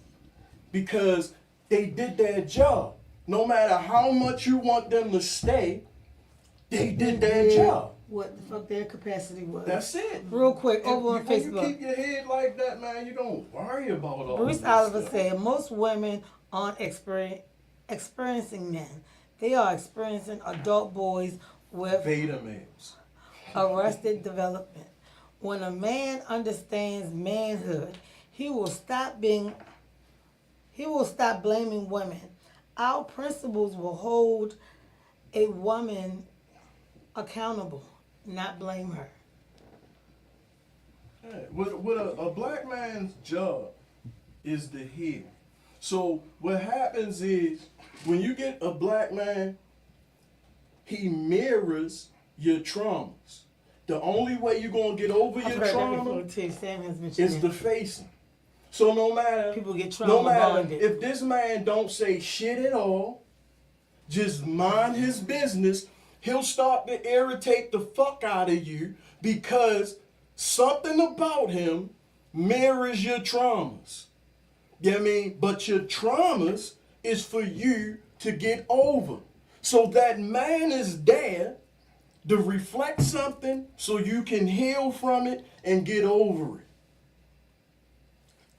because they did their job. No matter how much you want them to stay, they did their job. What the fuck their capacity was. That's it. Real quick, And over on when you Facebook. keep your head like that, man, you don't worry about all Bruce this Oliver stuff. said most women aren't experiencing men. They are experiencing adult boys with Beta males. arrested development. When a man understands manhood, he will stop blaming women. Our principles will hold a woman accountable, not blame her. Yeah, what a black man's job is to heal. So what happens is when you get a black man, he mirrors your traumas. The only way you're gonna get over I've your heard that trauma before too. Sam has mentioned is that. the facing. So no matter People get no trauma matter bonded. if this man don't say shit at all, just mind his business, he'll start to irritate the fuck out of you because something about him mirrors your traumas. You know what I mean? But your traumas is for you to get over. So that man is there to reflect something so you can heal from it and get over it.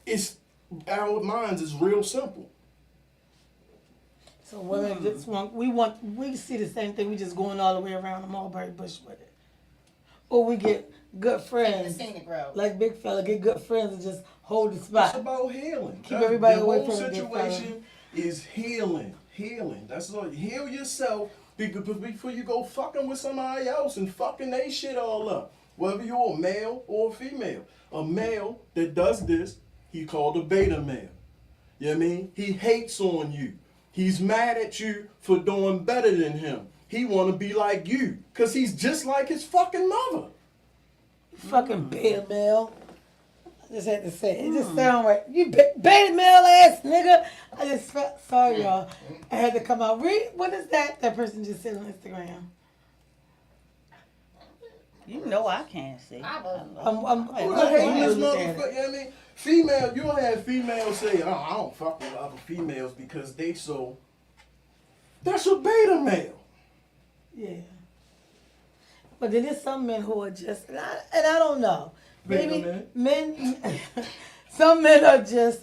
It's our minds is real simple. So women just we see the same thing. We just going all the way around the mulberry bush with it, or we get good Taking the friends scenic road. like Big Fella, get good friends and just hold the It's spot. about healing. Keep everybody the away whole from it, big fella. situation is healing. Healing. That's all. Heal yourself before you go fucking with somebody else and fucking they shit all up. Whether you're a male or a female. A male that does this, he called a beta male. You know what I mean? He hates on you. He's mad at you for doing better than him. He want to be like you because he's just like his fucking mother. Fucking beta male. I just had to say it. It just sound right. You beta male ass nigga. I just felt sorry, y'all. I had to come out. Read what is that? That person just said on Instagram. You know I can't see. I was. I'm Who the hate I'm this looking at motherfucker? it. You know what I mean? Female, you'll have females say, oh, I don't fuck with other females because they so. That's a beta male. Yeah. But then there's some men who are just, and I don't know. Beta Maybe men, some men are just,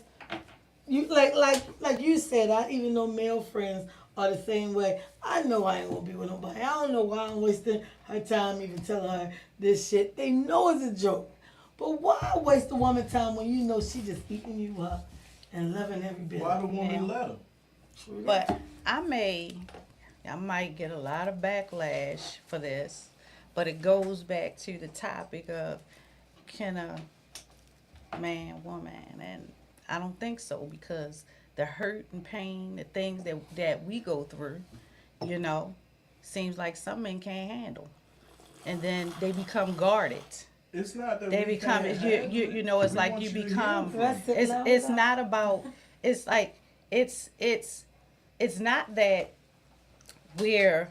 you like you said. I even know male friends are the same way. I know I ain't gonna be with nobody. I don't know why I'm wasting her time even telling her this shit. They know it's a joke. But why waste a woman's time when you know she just eating you up and loving every bit? Why of the it? woman let him? But I might get a lot of backlash for this, but it goes back to the topic of can a man, woman, and I don't think so because the hurt and pain, the things that we go through, seems like some men can't handle, and then they become guarded. It's not that They we become can't it's handle you it. know it's We like want you to heal become from That's it. it. it's not about it's like it's not that we're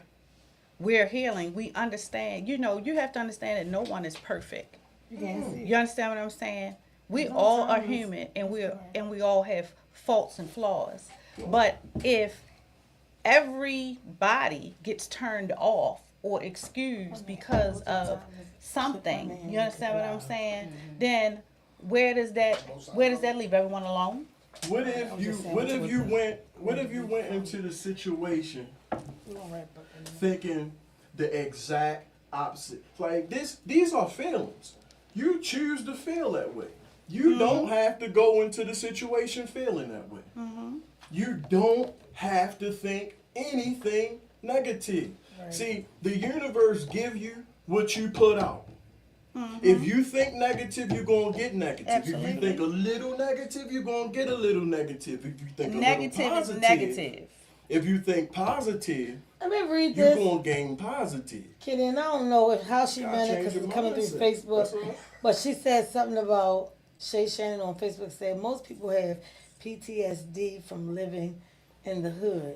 healing. We understand, you have to understand that no one is perfect. You can't see. You understand what I'm saying? We No all are time is- human and we all have faults and flaws. But if everybody gets turned off or excused because of something, you understand what I'm saying? Then where does that leave everyone alone? What if you went into the situation thinking the exact opposite? Like these are feelings. You choose to feel that way. You don't have to go into the situation feeling that way. You don't have to think anything negative. Right. See, the universe give you what you put out. If you think negative, you're going to get negative. If Absolutely. you think a little negative, you're going to get a little negative. If you think a Negative little is positive, negative. if you think positive, Let me read you're this. going to gain positive. Kitty, and I don't know how she Gotta meant it change because your it's coming through mindset. Facebook, That's all. but she said something about Shay Shannon on Facebook said most people have PTSD from living in the hood.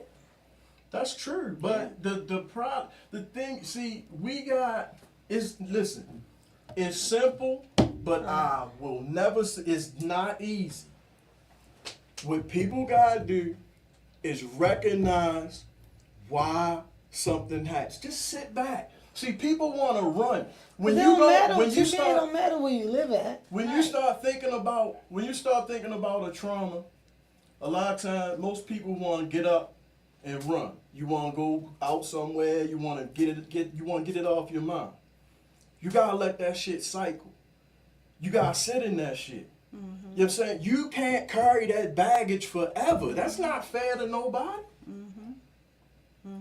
That's true, but the thing, see, we got is listen. It's simple, but I will never. It's not easy. What people gotta do is recognize why something happens. Just sit back. See, people want to run when It you don't go matter. when you It start don't matter where you live at. when you start thinking about a trauma. A lot of times, most people want to get up and run. You want to go out somewhere. You want to get it off your mind. You gotta let that shit cycle. You gotta sit in that shit. You know what I'm saying? You can't carry that baggage forever. That's not fair to nobody.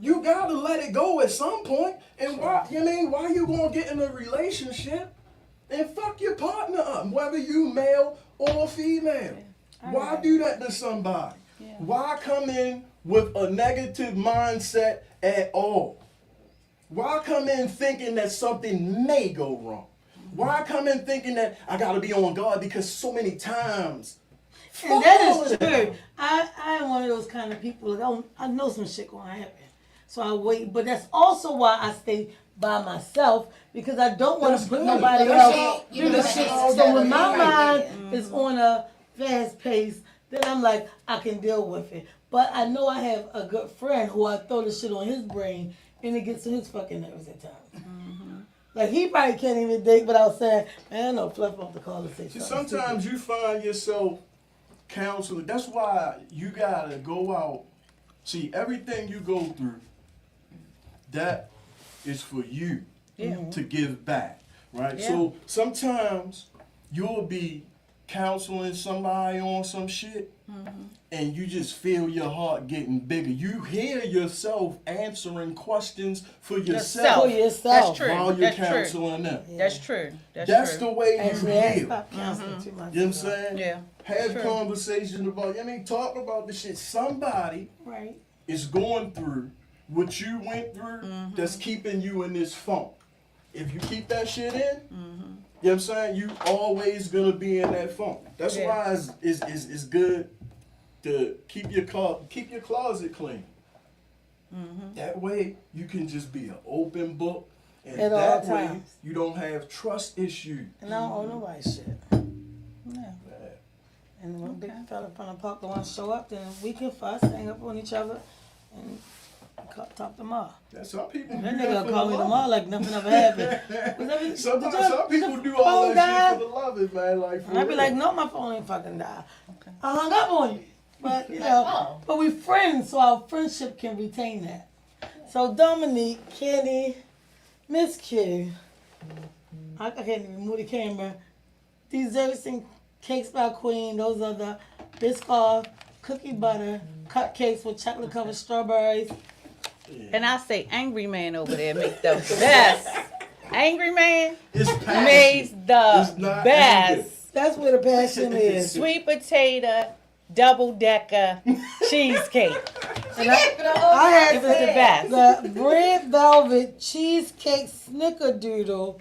You gotta let it go at some point. And why you gonna get in a relationship and fuck your partner up, whether you male or female? Why do that to somebody? Yeah. Why come in with a negative mindset at all? Why come in thinking that something may go wrong? Why come in thinking that I gotta be on guard because so many times? And that is true. I am one of those kind of people. I know some shit gonna happen, so I wait. But that's also why I stay by myself because I don't want That's to put good. nobody That's else you through the know, shit. that's So when my right mind is on a fast pace, then I'm like I can deal with it. But I know I have a good friend who I throw the shit on his brain, and it gets to his fucking nerves at times. Like he probably can't even think without saying, "Man, no, fluff off the call and say See, something sometimes stupid." you find yourself counseling. That's why you gotta go out. See, everything you go through, that is for you to give back, right? Yeah. So sometimes you'll be counseling somebody on some shit, and you just feel your heart getting bigger. You hear yourself answering questions for For yourself yourself. That's true. while you're That's true. counseling them. That's true. That's true. the way you Actually, I heal. stopped counseling 2 months You know ago. what I'm saying? Yeah. Have True. conversations about, talk about the shit. Somebody Right. is going through what you went through that's keeping you in this funk. If you keep that shit in, you know what I'm saying? You always gonna be in that funk. That's Yeah. why it's good to keep your closet clean. That way you can just be an open book, and At all that way times. you don't have trust issues. And I don't owe nobody shit. Yeah. And when a big fella from the park don't want to show up, then we can fuss, hang up on each other, and talk tomorrow. Yeah, some people That do nigga that for call the me love. tomorrow like nothing ever happened. Was every- Some did your- people did do your all phone that die? shit for the love it, man. Like, for And I'd be real. like, no, my phone ain't fucking die. I hung up on you. But, you know, oh. but we friends, so our friendship can retain that. So Dominique, Kenny, Miss Q, I can't even move the camera. Desserts and cakes by Queen, those are the Biscoff, cookie butter, cupcakes with chocolate covered strawberries. And I say angry man over there make the best. Angry man It's passion. makes the It's not best. That's where the passion is. Sweet potato double decker cheesecake. And I had It was the best. the red velvet cheesecake snickerdoodle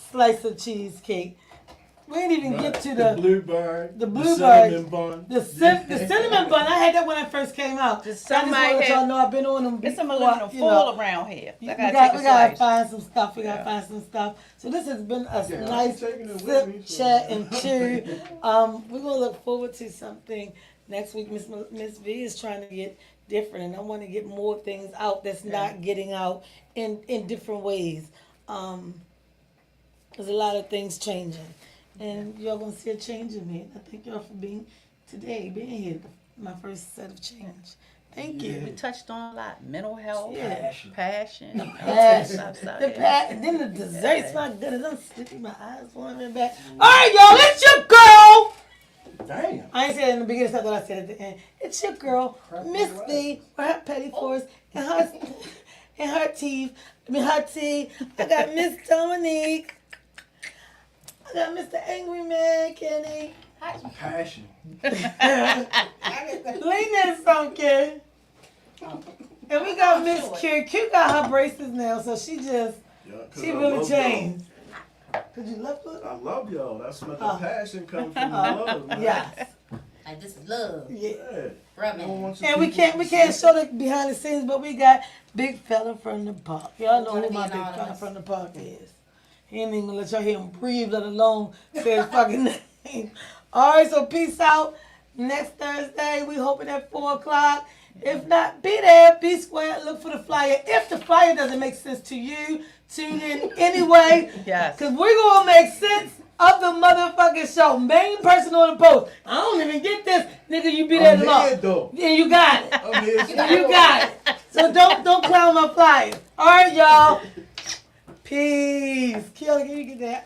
slice of cheesecake. We didn't even get to the blueberry, the the blueberry, cinnamon bun. the cinnamon bun. I had that when it first came out. Just So I just somebody want to let had- y'all know I've been on them. It's some before, aluminum you foil know. around here. We I gotta got take we a gotta slice. find some stuff. We gotta Yeah. find some stuff. So this has been a Yeah, nice I'm taking it with sip, me, so- chat, and chew. We're gonna look forward to something next week. Miss V is trying to get different, and I want to get more things out that's not getting out in different ways. There's a lot of things changing, and y'all gonna see a change in me. I thank y'all for being today, being here, my first set of change. Thank We you. touched on a lot. Mental health, Yeah. passion. Passion. stuff, The yeah. and then the desserts, my goodness, I'm sleepy, my eyes watering back. All right, y'all, it's your girl. Damn. I ain't said it in the beginning, that's what I said at the end. It's your girl, Miss V, with her petty force and her teeth. Her tea. I got Miss Dominique. I got Mr. Angry Man, Kenny. Passion. Lena Sunken. And we got Miss Q. Q got her braces now, so she just, Yeah, 'cause she I really love changed. Cause you love her? y'all. I love y'all. That's what the Oh. passion comes from. The love, man. Yes. Like this is love. Yeah. Yeah. Rubbing. And we can't show the behind the scenes, but we got Big Fella from the park. Y'all know Wanna who be my Big anonymous. Fella from the park is. He ain't even gonna let y'all hear him breathe, let alone say his fucking name. All right, so peace out. Next Thursday, we hoping at 4:00. If not, be there, be square, look for the flyer. If the flyer doesn't make sense to you, tune in anyway. Yes. Cause we're gonna make sense of the motherfucking show. Main person on the post. I don't even get this, nigga. You be there I'm tomorrow. here, though. And you got it. I'm here. You got it. So don't clown my flyer. All right, y'all. Peace. Kill, can you get that?